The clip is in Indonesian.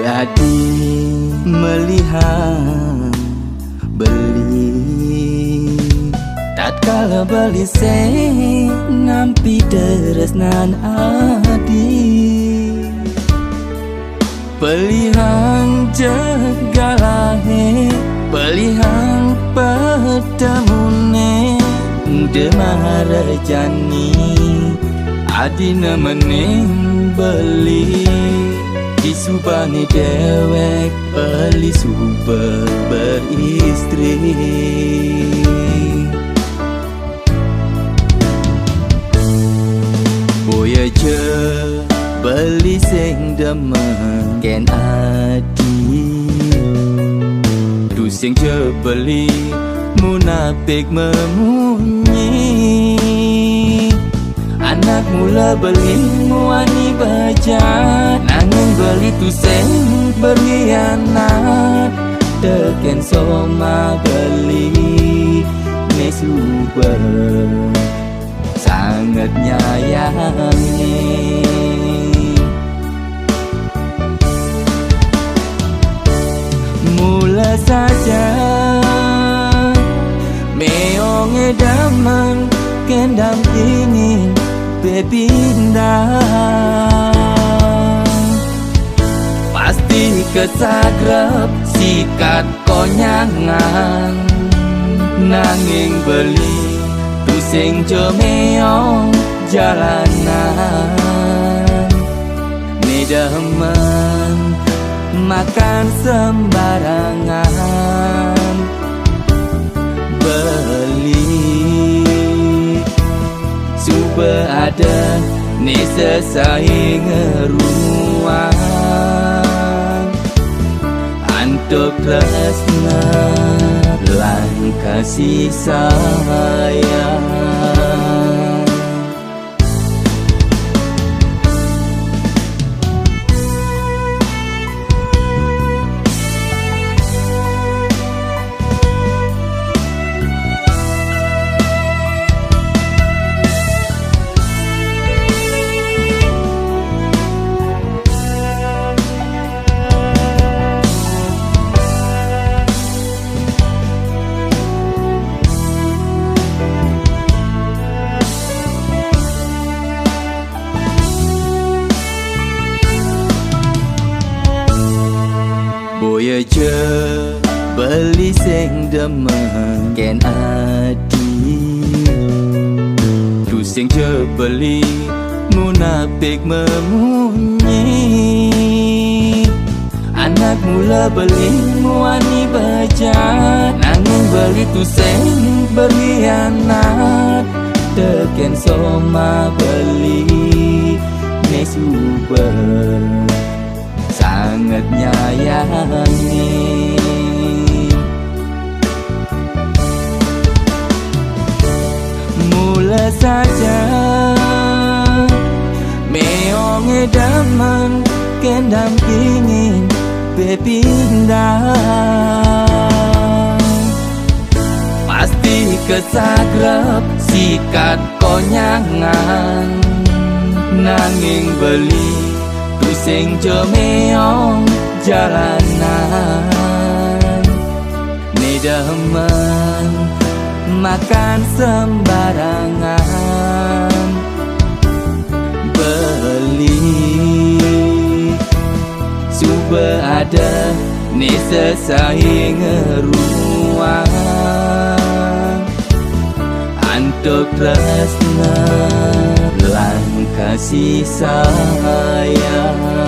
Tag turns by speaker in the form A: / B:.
A: Berarti melihat beli tatkala beli nampi tresnan adi pelihan jegalahe pelihan petemune demarajani adina mening beli disubani dewek beli super beristri boya je beli sing demen ken adi du sing je beli munafik memunyi anak mula beli muani bajat nanging beli tu sing berkhianat teken soma beli nesuber sangat nyayangi mula saja meong edaman kendam ingin berpindah pasti kesagrep sikat konyangan nanging beli tu sing meong jalanan nedaman makan sembarangan beli suba ada ni sesaing ruang antuk tresna lan kasih sayang. Boya je beli sing demen ken adi du sing je beli munafik memunyi anak mula beli muani bajat nanging beli tu sing berkhianat teken soma beli nesuber sangat nyayangi mula saja meong edaman kendam ingin berpindah pasti kesagrep sikat konyangan nanging beli tu sing meong jalanan nedaman makan sembarangan beli suba ada ni sesaing ruang antuk tresna lan kasih sayang.